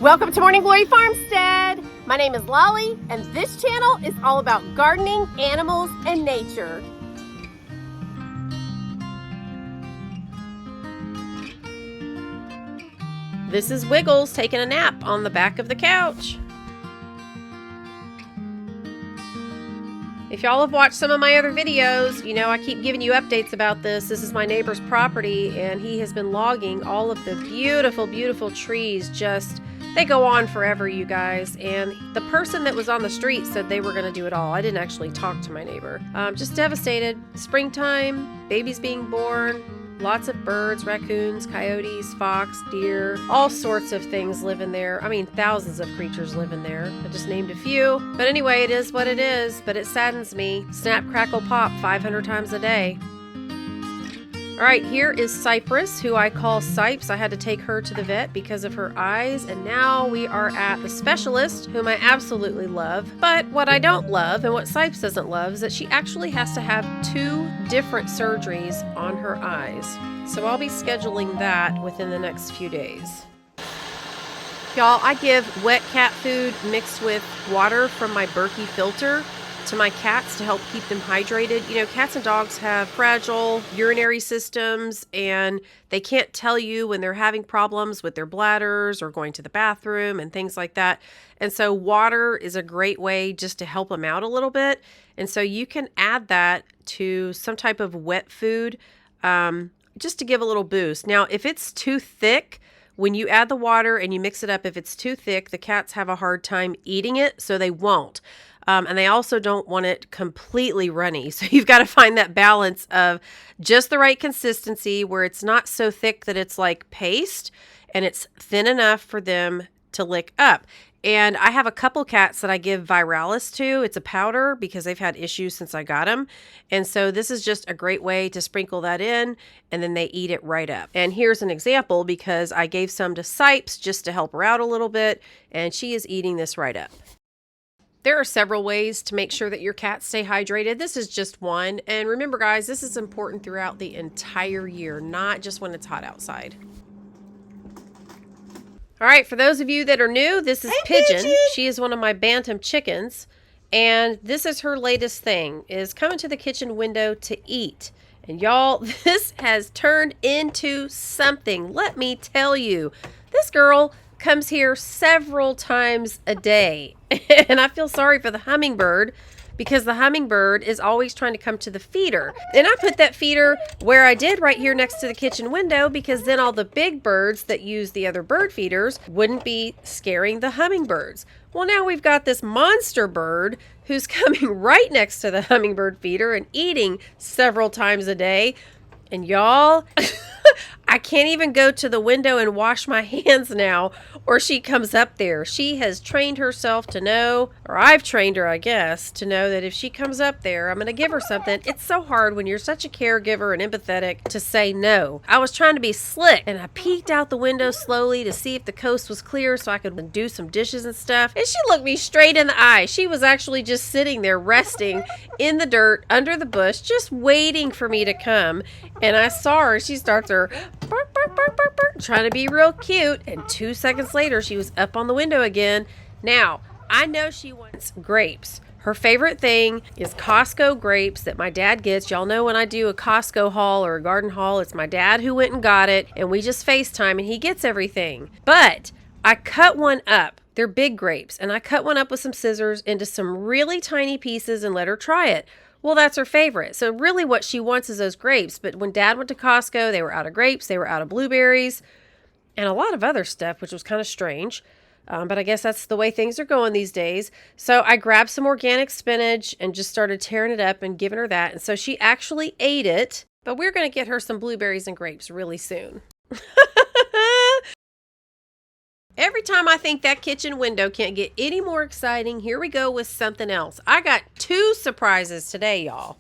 Welcome to Morning Glory Farmstead. My name is Lolly, and this channel is all about gardening, animals, and nature. This is Wiggles taking a nap on the back of the couch. If y'all have watched some of my other videos, you know I keep giving you updates about this. This is my neighbor's property, and he has been logging all of the beautiful, beautiful trees. They go on forever, you guys. And the person that was on the street said they were going to do it all. I didn't actually talk to my neighbor. Just devastated. Springtime, babies being born, lots of birds, raccoons, coyotes, fox, deer, all sorts of things live in there. I mean, thousands of creatures live in there. I just named a few. But anyway, it is what it is. But it saddens me. Snap, crackle, pop 500 times a day. All right, here is Cypress, who I call Sipes. I had to take her to the vet because of her eyes, and now we are at the specialist, whom I absolutely love. But what I don't love, and what Sipes doesn't love, is that she actually has to have 2 different surgeries on her eyes. So I'll be scheduling that within the next few days. Y'all, I give wet cat food mixed with water from my Berkey filter to my cats to help keep them hydrated. You know, cats and dogs have fragile urinary systems, and they can't tell you when they're having problems with their bladders or going to the bathroom and things like that. And so water is a great way just to help them out a little bit. And so you can add that to some type of wet food just to give a little boost. Now, if it's too thick, when you add the water and you mix it up, if it's too thick, the cats have a hard time eating it, so they won't. And they also don't want it completely runny. So you've got to find that balance of just the right consistency where it's not so thick that it's like paste and it's thin enough for them to lick up. And I have a couple cats that I give Viralis to. It's a powder because they've had issues since I got them. And so this is just a great way to sprinkle that in, and then they eat it right up. And here's an example because I gave some to Sipes just to help her out a little bit, and she is eating this right up. There are several ways to make sure that your cats stay hydrated. This is just one. And remember, guys, this is important throughout the entire year, not just when it's hot outside. All right, for those of you that are new, this is Pigeon. She is one of my bantam chickens. And this is her latest thing, is coming to the kitchen window to eat. And y'all, this has turned into something. Let me tell you, this girl comes here several times a day. And I feel sorry for the hummingbird because the hummingbird is always trying to come to the feeder. And I put that feeder where I did, right here next to the kitchen window, because then all the big birds that use the other bird feeders wouldn't be scaring the hummingbirds. Well, now we've got this monster bird who's coming right next to the hummingbird feeder and eating several times a day. And y'all, I can't even go to the window and wash my hands now, or she comes up there. She has trained herself to know, or I've trained her, I guess, to know that if she comes up there, I'm going to give her something. It's so hard when you're such a caregiver and empathetic to say no. I was trying to be slick, and I peeked out the window slowly to see if the coast was clear so I could do some dishes and stuff. And she looked me straight in the eye. She was actually just sitting there resting in the dirt under the bush, just waiting for me to come. And I saw her. She starts her bark, bark, bark, bark, bark, trying to be real cute. And 2 seconds later, she was up on the window again. Now, I know she wants grapes. Her favorite thing is Costco grapes that my dad gets. Y'all know when I do a Costco haul or a garden haul, it's my dad who went and got it. And we just FaceTime and he gets everything. But I cut one up. They're big grapes. And I cut one up with some scissors into some really tiny pieces and let her try it. Well, that's her favorite. So really what she wants is those grapes. But when Dad went to Costco, they were out of grapes, they were out of blueberries, and a lot of other stuff, which was kind of strange. But I guess that's the way things are going these days. So I grabbed some organic spinach and just started tearing it up and giving her that. And so she actually ate it. But we're going to get her some blueberries and grapes really soon. Every time I think that kitchen window can't get any more exciting, here we go with something else. I got 2 surprises today, y'all.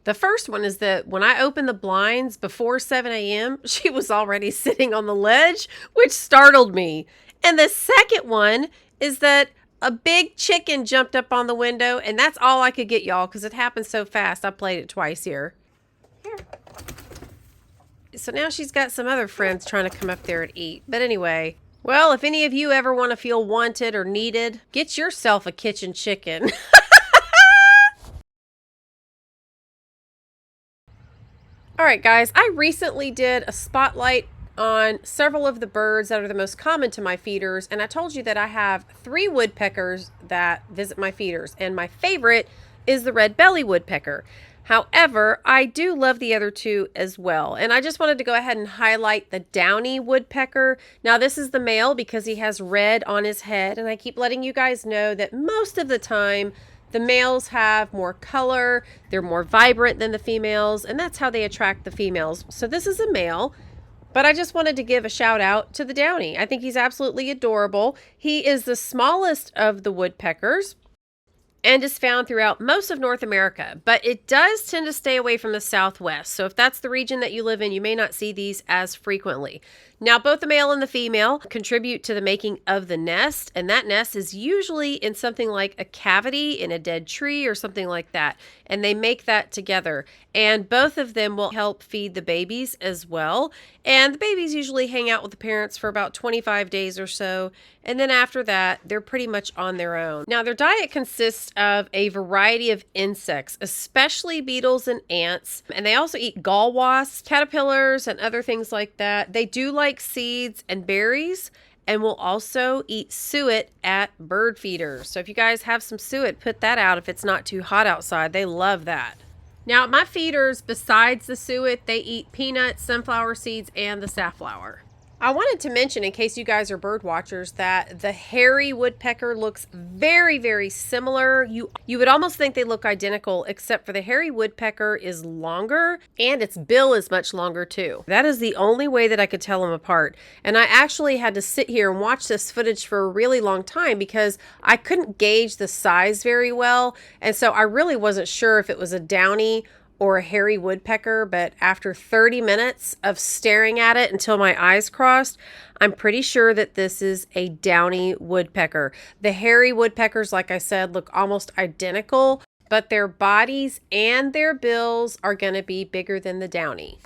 The first one is that when I opened the blinds before 7 a.m., she was already sitting on the ledge, which startled me. And the second one is that a big chicken jumped up on the window, and that's all I could get, y'all, because it happened so fast. I played it twice here. So now she's got some other friends trying to come up there and eat. But anyway, Well, if any of you ever want to feel wanted or needed, get yourself a kitchen chicken. All right, guys, I recently did a spotlight on several of the birds that are the most common to my feeders, and I told you that I have 3 woodpeckers that visit my feeders, and my favorite is the red-bellied woodpecker. However, I do love the other 2 as well, and I just wanted to go ahead and highlight the downy woodpecker. Now, this is the male because he has red on his head, and I keep letting you guys know that most of the time the males have more color, they're more vibrant than the females, and that's how they attract the females. So this is a male, but I just wanted to give a shout out to the downy. I think he's absolutely adorable. He is the smallest of the woodpeckers and is found throughout most of North America, but it does tend to stay away from the Southwest. So if that's the region that you live in, you may not see these as frequently. Now, both the male and the female contribute to the making of the nest, and that nest is usually in something like a cavity in a dead tree or something like that, and they make that together. And both of them will help feed the babies as well, and the babies usually hang out with the parents for about 25 days or so, and then after that, they're pretty much on their own. Now, their diet consists of a variety of insects, especially beetles and ants, and they also eat gall wasps, caterpillars, and other things like that. They do like seeds and berries, and will also eat suet at bird feeders. So if you guys have some suet, put that out if it's not too hot outside. They love that. Now, my feeders, besides the suet, they eat peanuts, sunflower seeds, and the safflower. I wanted to mention, in case you guys are bird watchers, that the hairy woodpecker looks very, very similar. You would almost think they look identical, except for the hairy woodpecker is longer and its bill is much longer too. That is the only way that I could tell them apart. And I actually had to sit here and watch this footage for a really long time because I couldn't gauge the size very well. And so I really wasn't sure if it was a downy or a hairy woodpecker, but after 30 minutes of staring at it until my eyes crossed, I'm pretty sure that this is a downy woodpecker. The hairy woodpeckers, like I said, look almost identical, but their bodies and their bills are going to be bigger than the downy.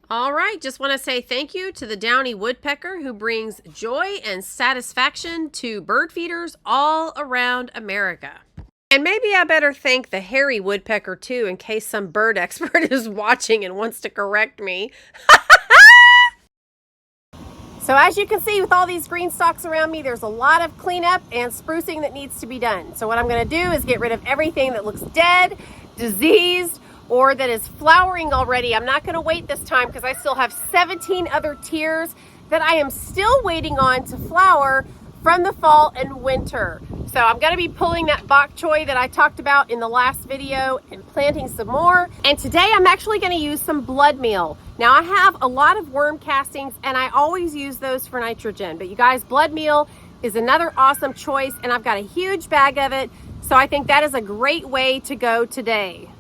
All right, just want to say thank you to the downy woodpecker who brings joy and satisfaction to bird feeders all around America. And maybe I better thank the hairy woodpecker too, in case some bird expert is watching and wants to correct me. So as you can see with all these green stalks around me, there's a lot of cleanup and sprucing that needs to be done. So what I'm going to do is get rid of everything that looks dead, diseased, or that is flowering already. I'm not going to wait this time because I still have 17 other tiers that I am still waiting on to flower from the fall and winter. So I'm going to be pulling that bok choy that I talked about in the last video and planting some more. And today I'm actually going to use some blood meal. Now I have a lot of worm castings and I always use those for nitrogen. But you guys, blood meal is another awesome choice and I've got a huge bag of it. So I think that is a great way to go today.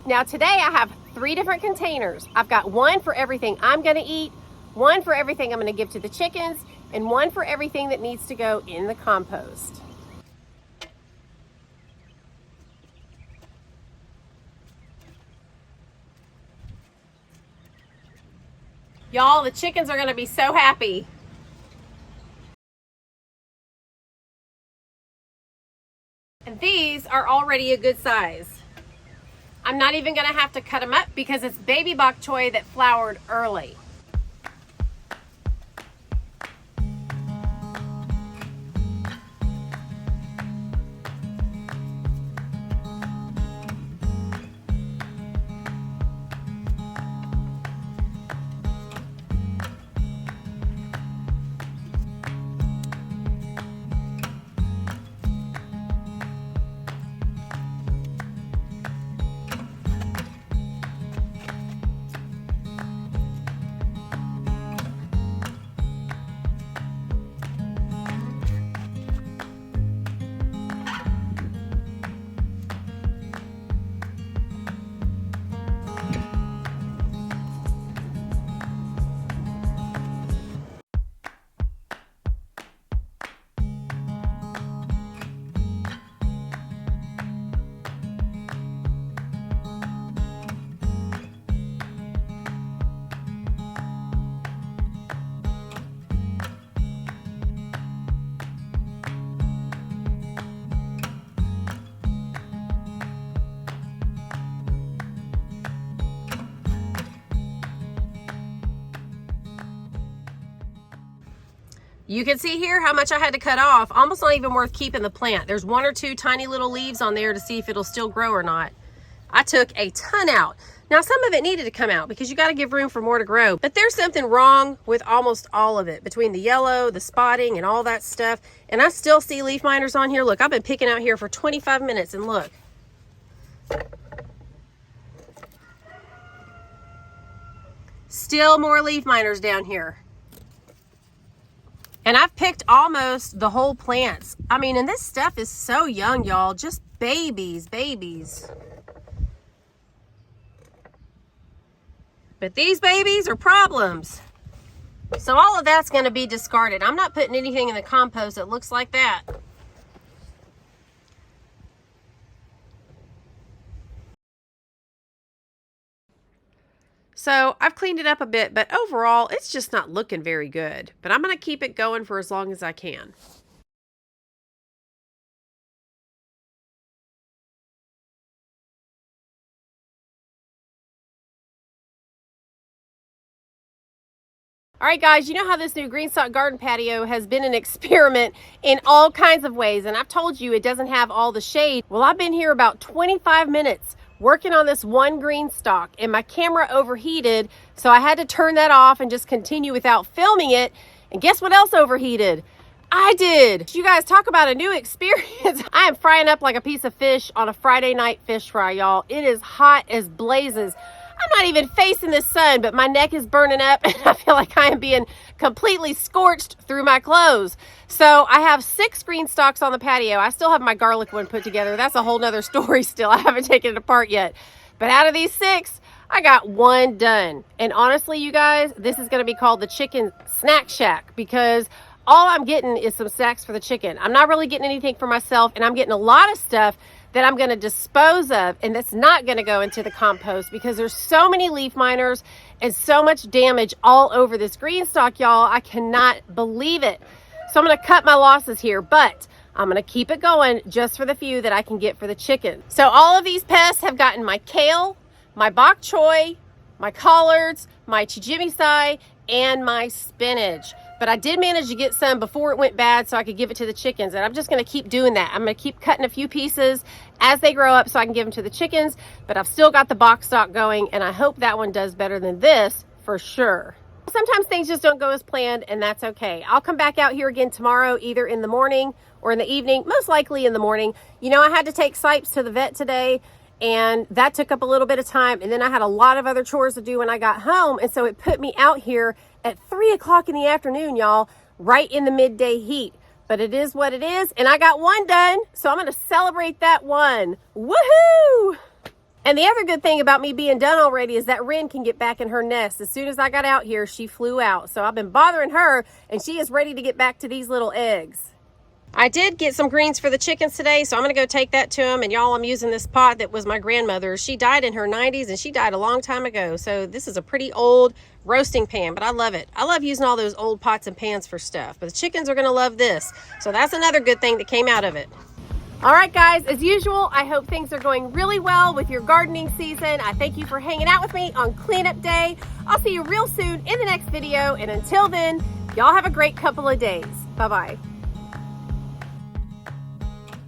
Now today I have 3 different containers. I've got one for everything I'm going to eat, one for everything I'm going to give to the chickens, and one for everything that needs to go in the compost. Y'all, the chickens are going to be so happy. And these are already a good size. I'm not even going to have to cut them up because it's baby bok choy that flowered early. You can see here how much I had to cut off. Almost not even worth keeping the plant. There's 1 or 2 tiny little leaves on there to see if it'll still grow or not. I took a ton out. Now some of it needed to come out because you got to give room for more to grow. But there's something wrong with almost all of it, between the yellow, the spotting, and all that stuff. And I still see leaf miners on here. Look, I've been picking out here for 25 minutes and look. Still more leaf miners down here. And I've picked almost the whole plants. I mean, and this stuff is so young, y'all. Just babies. But these babies are problems. So all of that's going to be discarded. I'm not putting anything in the compost that looks like that. So I've cleaned it up a bit, but overall, it's just not looking very good. But I'm going to keep it going for as long as I can. All right, guys, you know how this new GreenStalk Garden Patio has been an experiment in all kinds of ways. And I've told you it doesn't have all the shade. Well, I've been here about 25 minutes working on this one GreenStalk, and my camera overheated, so I had to turn that off and just continue without filming it. And guess what else overheated? I did. You guys, talk about a new experience. I am frying up like a piece of fish on a Friday night fish fry, y'all. It is hot as blazes. I'm not even facing the sun, but my neck is burning up and I feel like I am being completely scorched through my clothes. So I have 6 GreenStalks on the patio. I still have my garlic one put together. That's a whole nother story still. I haven't taken it apart yet. But out of these 6, I got 1 done. And honestly, you guys, this is going to be called the Chicken Snack Shack because all I'm getting is some snacks for the chicken. I'm not really getting anything for myself, and I'm getting a lot of stuff that I'm going to dispose of, and that's not going to go into the compost because there's so many leaf miners and so much damage all over this GreenStalk, y'all. I cannot believe it. So I'm going to cut my losses here, but I'm going to keep it going just for the few that I can get for the chicken. So all of these pests have gotten my kale, my bok choy, my collards, my chijimisai, and my spinach. But I did manage to get some before it went bad so I could give it to the chickens. And I'm just going to keep doing that. I'm going to keep cutting a few pieces as they grow up so I can give them to the chickens. But I've still got the box stock going, and I hope that one does better than this for sure. Sometimes things just don't go as planned, and that's okay. I'll come back out here again tomorrow, either in the morning or in the evening, most likely in the morning. You know, I had to take Sipes to the vet today, and that took up a little bit of time. And then I had a lot of other chores to do when I got home. And so it put me out here at 3 o'clock in the afternoon, y'all, right in the midday heat. But it is what it is. And I got 1 done. So I'm going to celebrate that 1. Woohoo! And the other good thing about me being done already is that Wren can get back in her nest. As soon as I got out here, she flew out. So I've been bothering her, and she is ready to get back to these little eggs. I did get some greens for the chickens today, so I'm going to go take that to them. And y'all, I'm using this pot that was my grandmother's. She died in her 90s, and she died a long time ago. So this is a pretty old roasting pan, but I love it. I love using all those old pots and pans for stuff. But the chickens are going to love this. So that's another good thing that came out of it. All right, guys, as usual, I hope things are going really well with your gardening season. I thank you for hanging out with me on cleanup day. I'll see you real soon in the next video. And until then, y'all have a great couple of days. Bye-bye.